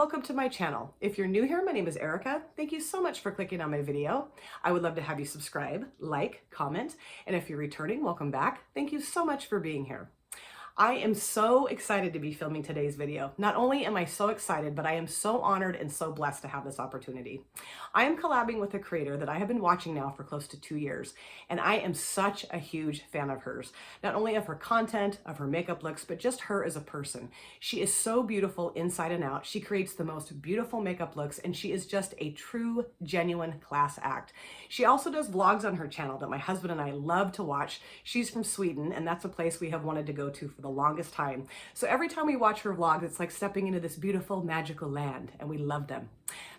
welcome to my channel. If you're new here, my name is Erica. Thank you so much for clicking on my video. I would love to have you subscribe, like, comment, and if you're returning, welcome back. Thank you so much for being here. I am so excited to be filming today's video. Not only am I so excited, but I am so honored and so blessed to have this opportunity. I am collabing with a creator that I have been watching now for close to 2 years, and I am such a huge fan of hers. Not only of her content, of her makeup looks, but just her as a person. She is so beautiful inside and out. She creates the most beautiful makeup looks, and she is just a true, genuine class act. She also does vlogs on her channel that my husband and I love to watch. She's from Sweden, and that's a place we have wanted to go to for the longest time. So every time we watch her vlogs, it's like stepping into this beautiful, magical land, and we love them.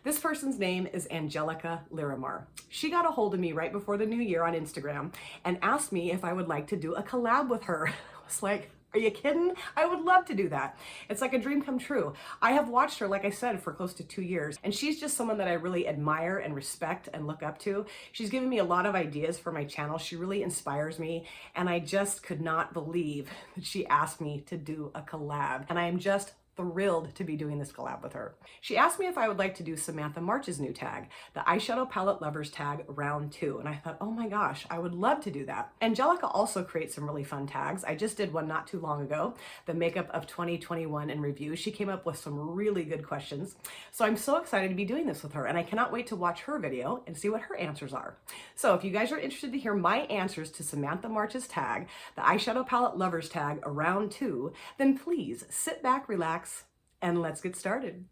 This person's name is Angelica LYREMAR. She got a hold of me right before the new year on Instagram and asked me if I would like to do a collab with her. I was like, are you kidding? I would love to do that. It's like a dream come true. I have watched her, like I said, for close to 2 years, and she's just someone that I really admire and respect and look up to. She's given me a lot of ideas for my channel. She really inspires me, and I just could not believe that she asked me to do a collab, and I am just thrilled to be doing this collab with her. She asked me if I would like to do Samantha March's new tag, the Eyeshadow Palette Lovers tag round 2. And I thought, oh my gosh, I would love to do that. Angelica also creates some really fun tags. I just did one not too long ago, the Makeup of 2021 in review. She came up with some really good questions. So I'm so excited to be doing this with her, and I cannot wait to watch her video and see what her answers are. So if you guys are interested to hear my answers to Samantha March's tag, the Eyeshadow Palette Lovers tag round 2, then please sit back, relax, and let's get started.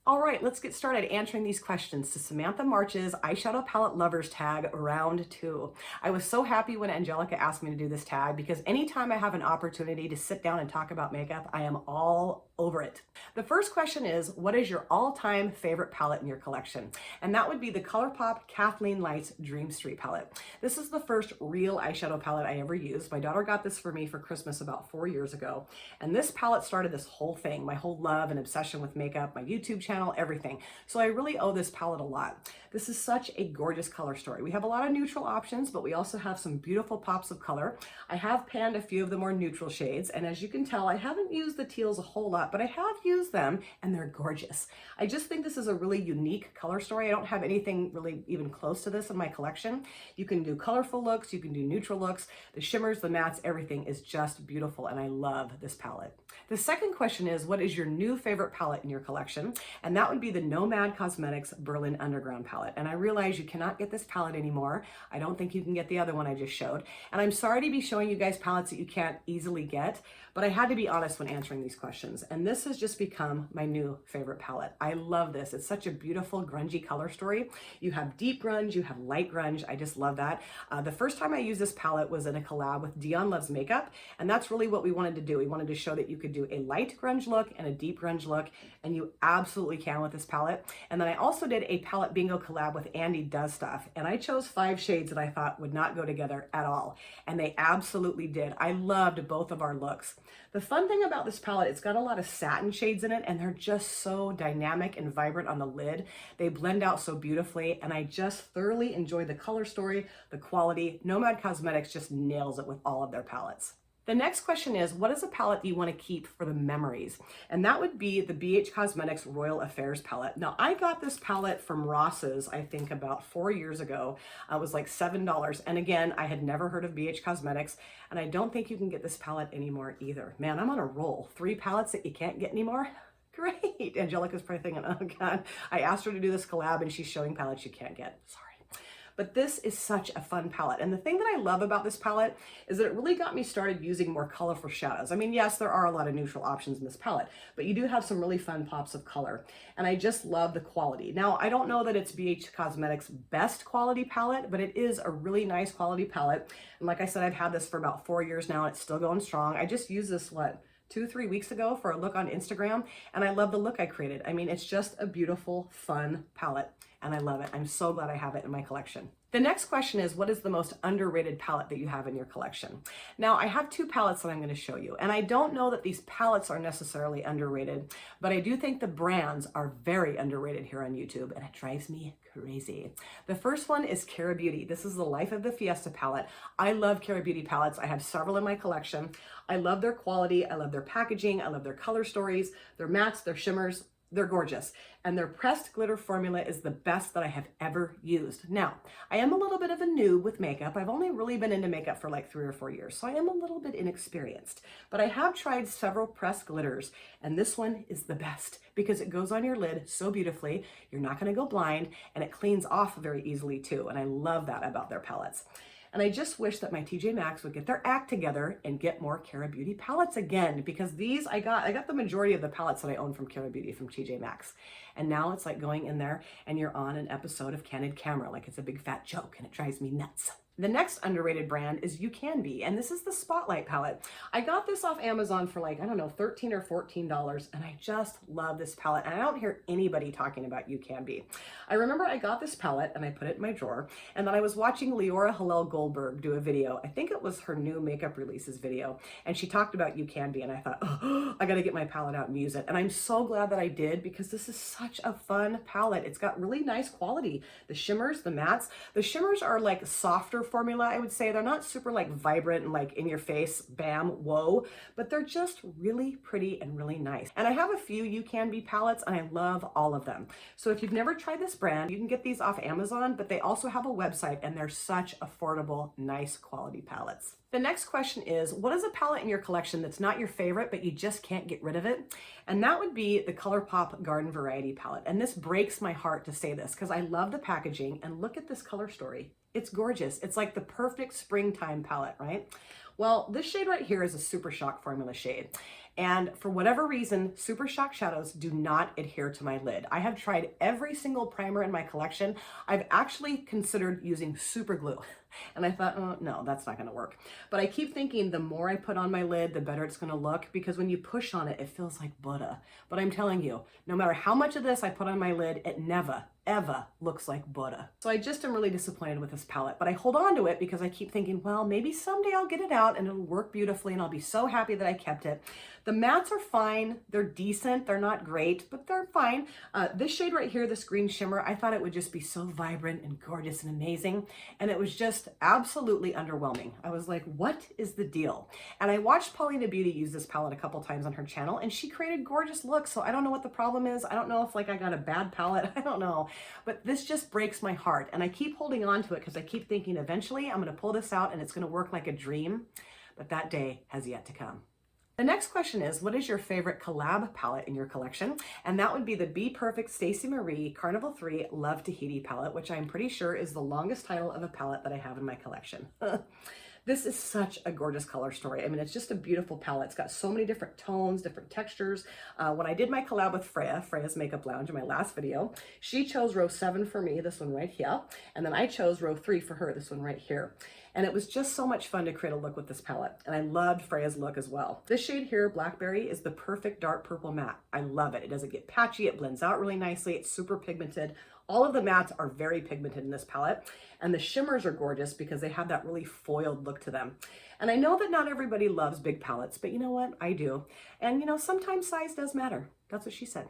All right, let's get started answering these questions to Samantha March's Eyeshadow Palette Lovers tag round 2. I was so happy when Angelica asked me to do this tag because anytime I have an opportunity to sit down and talk about makeup, I am all over it. The first question is, what is your all-time favorite palette in your collection? And that would be the Colourpop Kathleen Lights Dream Street palette. This is the first real eyeshadow palette I ever used. My daughter got this for me for Christmas about 4 years ago. And this palette started this whole thing, my whole love and obsession with makeup, my YouTube channel, everything. So I really owe this palette a lot. This is such a gorgeous color story. We have a lot of neutral options, but we also have some beautiful pops of color. I have panned a few of the more neutral shades, and as you can tell, I haven't used the teals a whole lot, but I have used them, and they're gorgeous. I just think this is a really unique color story. I don't have anything really even close to this in my collection. You can do colorful looks, you can do neutral looks, the shimmers, the mattes, everything is just beautiful, and I love this palette. The second question is, what is your new favorite palette in your collection? And that would be the Nomad Cosmetics Berlin Underground palette. And I realize you cannot get this palette anymore. I don't think you can get the other one I just showed. And I'm sorry to be showing you guys palettes that you can't easily get, but I had to be honest when answering these questions. And this has just become my new favorite palette. I love this. It's such a beautiful grungy color story. You have deep grunge, you have light grunge. I just love that. The first time I used this palette was in a collab with Dion Loves Makeup. And that's really what we wanted to do. We wanted to show that you could do a light grunge look and a deep grunge look. And you absolutely can with this palette. And then I also did a palette bingo collab with Andy Does Stuff. And I chose 5 shades that I thought would not go together at all. And they absolutely did. I loved both of our looks. The fun thing about this palette, it's got a lot of satin shades in it, and they're just so dynamic and vibrant on the lid. They blend out so beautifully, and I just thoroughly enjoy the color story, the quality. Nomad Cosmetics just nails it with all of their palettes. The next question is, what is a palette that you want to keep for the memories? And that would be the BH Cosmetics Royal Affairs palette. Now, I got this palette from Ross's, I think about 4 years ago. It was like $7. And again, I had never heard of BH Cosmetics, and I don't think you can get this palette anymore either. Man, I'm on a roll. 3 palettes that you can't get anymore? Great. Angelica's probably thinking, oh God, I asked her to do this collab and she's showing palettes you can't get. Sorry. But this is such a fun palette. And the thing that I love about this palette is that it really got me started using more colorful shadows. I mean, yes, there are a lot of neutral options in this palette, but you do have some really fun pops of color. And I just love the quality. Now, I don't know that it's BH Cosmetics' best quality palette, but it is a really nice quality palette. And like I said, I've had this for about 4 years now. It's still going strong. I just used this, 2-3 weeks ago for a look on Instagram, and I love the look I created. I mean, it's just a beautiful, fun palette, and I love it. I'm so glad I have it in my collection. The next question is, what is the most underrated palette that you have in your collection? Now, I have 2 palettes that I'm going to show you, and I don't know that these palettes are necessarily underrated, but I do think the brands are very underrated here on YouTube, and it drives me crazy. The first one is Kara Beauty. This is the Life of the Fiesta palette. I love Kara Beauty palettes. I have several in my collection. I love their quality. I love their packaging. I love their color stories, their mattes, their shimmers. They're gorgeous. And their pressed glitter formula is the best that I have ever used. Now, I am a little bit of a noob with makeup. I've only really been into makeup for like 3 or 4 years, so I am a little bit inexperienced. But I have tried several pressed glitters, and this one is the best because it goes on your lid so beautifully. You're not going to go blind, and it cleans off very easily too. And I love that about their palettes. And I just wish that my TJ Maxx would get their act together and get more Cara Beauty palettes again, because these, I got the majority of the palettes that I own from Cara Beauty from TJ Maxx. And now it's like going in there and you're on an episode of Candid Camera, like it's a big fat joke, and it drives me nuts. The next underrated brand is You Can Be, and this is the Spotlight palette. I got this off Amazon for like, I don't know, $13 or $14, and I just love this palette, and I don't hear anybody talking about You Can Be. I remember I got this palette and I put it in my drawer, and then I was watching Leora Hillel Goldberg do a video. I think it was her new makeup releases video, and she talked about You Can Be, and I thought, oh, I gotta get my palette out and use it. And I'm so glad that I did, because this is such a fun palette. It's got really nice quality. The shimmers, the mattes. The shimmers are like softer formula, I would say. They're not super like vibrant and like in your face, bam, whoa, but they're just really pretty and really nice. And I have a few You Can Be palettes, and I love all of them. So if you've never tried this brand, you can get these off Amazon, but they also have a website, and they're such affordable, nice quality palettes. The next question is, what is a palette in your collection that's not your favorite, but you just can't get rid of it? And that would be the Colourpop Garden Variety palette. And this breaks my heart to say this, because I love the packaging, and look at this color story. It's gorgeous. It's like the perfect springtime palette, right? Well, this shade right here is a Super Shock formula shade. And for whatever reason, Super Shock shadows do not adhere to my lid. I have tried every single primer in my collection. I've actually considered using super glue. And I thought, oh, no, that's not gonna work. But I keep thinking the more I put on my lid, the better it's gonna look, because when you push on it, it feels like butter. But I'm telling you, no matter how much of this I put on my lid, it never, ever looks like butter. So I just am really disappointed with this palette, but I hold on to it because I keep thinking, well, maybe someday I'll get it out and it'll work beautifully, and I'll be so happy that I kept it. The mattes are fine. They're decent. They're not great, but they're fine. This shade right here, this green shimmer, I thought it would just be so vibrant and gorgeous and amazing. And it was just absolutely underwhelming. I was like, what is the deal? And I watched Paulina Beauty use this palette a couple times on her channel, and she created gorgeous looks. So I don't know what the problem is. I don't know if like I got a bad palette. I don't know, but this just breaks my heart. And I keep holding on to it because I keep thinking eventually I'm going to pull this out and it's going to work like a dream. But that day has yet to come. The next question is, what is your favorite collab palette in your collection? And that would be the Be Perfect Stacey Marie Carnival 3 Love Tahiti palette, which I'm pretty sure is the longest title of a palette that I have in my collection. This is such a gorgeous color story. I mean, it's just a beautiful palette. It's got so many different tones, different textures. When I did my collab with Freya's Makeup Lounge in my last video, she chose row 7 for me, this one right here. And then I chose row 3 for her, this one right here. And it was just so much fun to create a look with this palette. And I loved Freya's look as well. This shade here, Blackberry, is the perfect dark purple matte. I love it. It doesn't get patchy. It blends out really nicely. It's super pigmented. All of the mattes are very pigmented in this palette. And the shimmers are gorgeous because they have that really foiled look to them. And I know that not everybody loves big palettes, but you know what? I do. And you know, sometimes size does matter. That's what she said.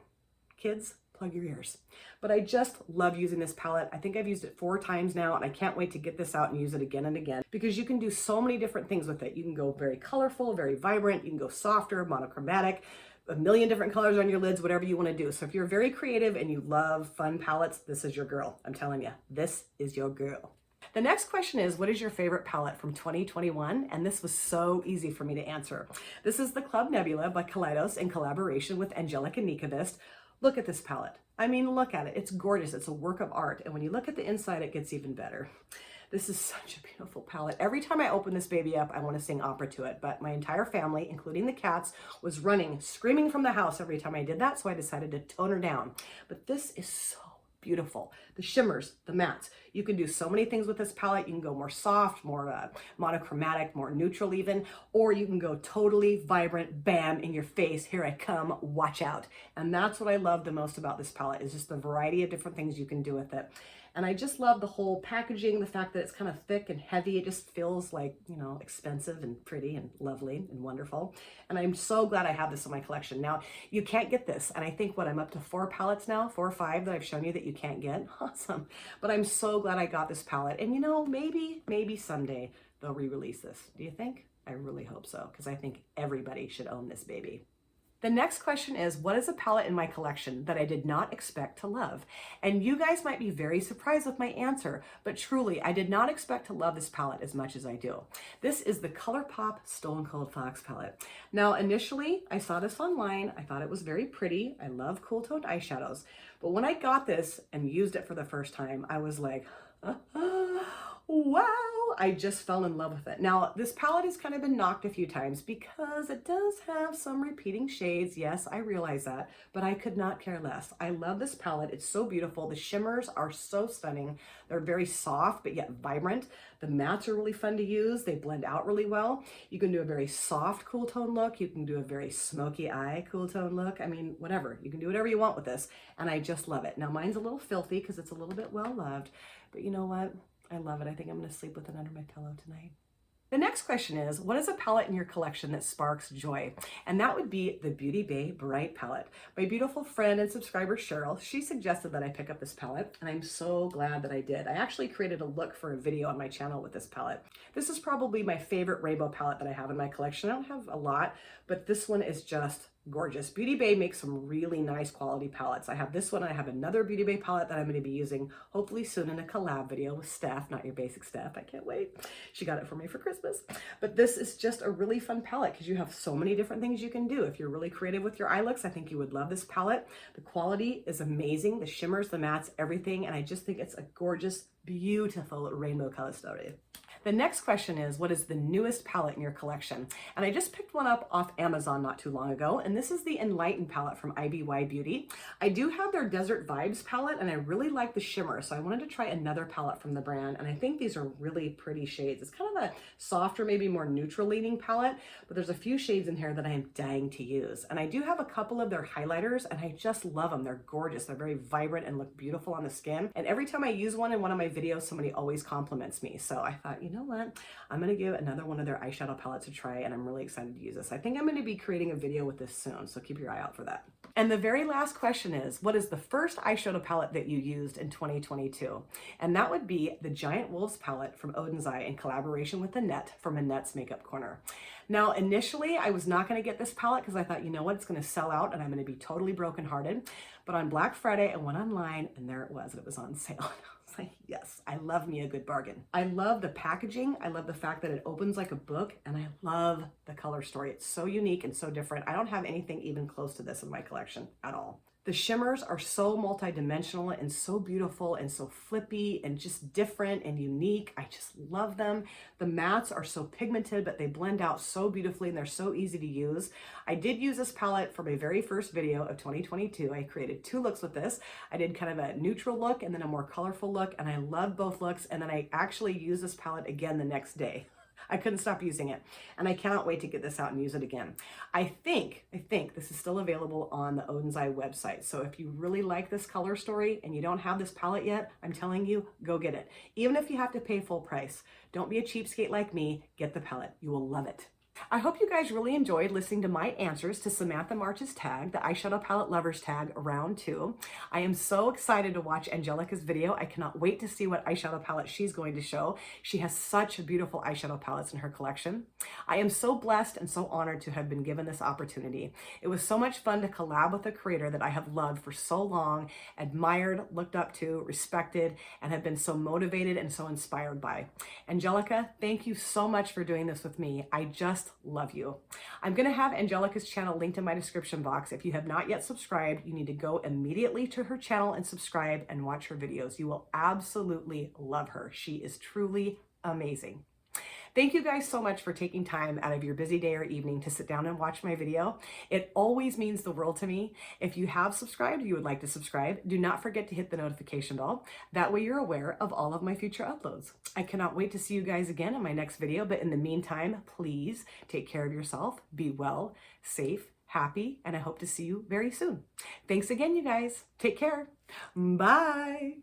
Kids, plug your ears. But I just love using this palette. I think I've used it 4 times now, and I can't wait to get this out and use it again and again, because you can do so many different things with it. You can go very colorful, very vibrant. You can go softer, monochromatic, a million different colors on your lids, whatever you want to do. So if you're very creative and you love fun palettes, this is your girl. I'm telling you, this is your girl. The next question is, what is your favorite palette from 2021? And this was so easy for me to answer. This is the Club Nebula by Kaleidos in collaboration with Angelica Nikavist. Look at this palette. I mean, look at it. It's gorgeous. It's a work of art. And when you look at the inside, it gets even better. This is such a beautiful palette. Every time I open this baby up, I want to sing opera to it. But my entire family, including the cats, was running, screaming from the house every time I did that. So I decided to tone her down. But this is so beautiful. The shimmers, the mattes. You can do so many things with this palette. You can go more soft, more monochromatic, more neutral even, or you can go totally vibrant, bam, in your face. Here I come, watch out. And that's what I love the most about this palette, is just the variety of different things you can do with it. And I just love the whole packaging, the fact that it's kind of thick and heavy. It just feels like, you know, expensive and pretty and lovely and wonderful. And I'm so glad I have this in my collection. Now, you can't get this. And I think I'm up to 4 palettes now, 4 or 5 that I've shown you that you can't get. Awesome. But I'm so glad I got this palette. And you know, maybe someday they'll re-release this. Do you think? I really hope so, because I think everybody should own this baby. The next question is, what is a palette in my collection that I did not expect to love? And you guys might be very surprised with my answer, but truly, I did not expect to love this palette as much as I do. This is the Colourpop Stone Cold Fox palette. Now, initially, I saw this online. I thought it was very pretty. I love cool toned eyeshadows. But when I got this and used it for the first time, I was like, wow, I just fell in love with it. Now, this palette has kind of been knocked a few times because it does have some repeating shades. Yes, I realize that, but I could not care less. I love this palette. It's so beautiful. The shimmers are so stunning. They're very soft, but yet vibrant. The mattes are really fun to use. They blend out really well. You can do a very soft cool tone look. You can do a very smoky eye cool tone look. I mean, whatever. You can do whatever you want with this, and I just love it. Now, mine's a little filthy because it's a little bit well loved, but you know what? I love it. I think I'm going to sleep with it under my pillow tonight. The next question is, what is a palette in your collection that sparks joy? And that would be the Beauty Bay Bright palette. My beautiful friend and subscriber, Cheryl, she suggested that I pick up this palette, and I'm so glad that I did. I actually created a look for a video on my channel with this palette. This is probably my favorite rainbow palette that I have in my collection. I don't have a lot, but this one is just gorgeous. Beauty Bay makes some really nice quality palettes. I have this one. I have another Beauty Bay palette that I'm going to be using hopefully soon in a collab video with Steph, not your basic Steph. I can't wait. She got it for me for Christmas. But this is just a really fun palette because you have so many different things you can do. If you're really creative with your eye looks, I think you would love this palette. The quality is amazing. The shimmers, the mattes, everything. And I just think it's a gorgeous, beautiful rainbow color story. The next question is, what is the newest palette in your collection? And I just picked one up off Amazon not too long ago, and this is the Enlighten palette from IBY Beauty. I do have their Desert Vibes palette, and I really like the shimmer, so I wanted to try another palette from the brand, and I think these are really pretty shades. It's kind of a softer, maybe more neutral leaning palette, but there's a few shades in here that I am dying to use. And I do have a couple of their highlighters, and I just love them. They're gorgeous. They're very vibrant and look beautiful on the skin. And every time I use one in one of my videos, somebody always compliments me. So I thought, you know what? I'm going to give another one of their eyeshadow palettes a try, and I'm really excited to use this. I think I'm going to be creating a video with this soon, so keep your eye out for that. And the very last question is, what is the first eyeshadow palette that you used in 2022? And that would be the Giant Wolves palette from Odin's Eye in collaboration with Annette from Annette's Makeup Corner. Now, initially, I was not going to get this palette because I thought, you know what, it's going to sell out and I'm going to be totally brokenhearted. But on Black Friday, I went online and there it was, and it was on sale. Like, yes, I love me a good bargain. I love the packaging. I love the fact that it opens like a book, and I love the color story. It's so unique and so different. I don't have anything even close to this in my collection at all. The shimmers are so multidimensional and so beautiful and so flippy and just different and unique. I just love them. The mattes are so pigmented, but they blend out so beautifully and they're so easy to use. I did use this palette for my very first video of 2022. I created 2 looks with this. I did kind of a neutral look and then a more colorful look, and I love both looks. And then I actually used this palette again the next day. I couldn't stop using it, and I cannot wait to get this out and use it again. I think this is still available on the Odin's Eye website. So if you really like this color story and you don't have this palette yet, I'm telling you, go get it. Even if you have to pay full price, don't be a cheapskate like me. Get the palette. You will love it. I hope you guys really enjoyed listening to my answers to Samantha March's tag, the Eyeshadow Palette Lovers tag, round 2. I am so excited to watch Angelica's video. I cannot wait to see what eyeshadow palette she's going to show. She has such beautiful eyeshadow palettes in her collection. I am so blessed and so honored to have been given this opportunity. It was so much fun to collab with a creator that I have loved for so long, admired, looked up to, respected, and have been so motivated and so inspired by. Angelica, thank you so much for doing this with me. I just love you. I'm going to have Angelica's channel linked in my description box. If you have not yet subscribed, you need to go immediately to her channel and subscribe and watch her videos. You will absolutely love her. She is truly amazing. Thank you guys so much for taking time out of your busy day or evening to sit down and watch my video. It always means the world to me. If you have subscribed, or you would like to subscribe, do not forget to hit the notification bell. That way you're aware of all of my future uploads. I cannot wait to see you guys again in my next video, but in the meantime, please take care of yourself, be well, safe, happy, and I hope to see you very soon. Thanks again, you guys. Take care. Bye.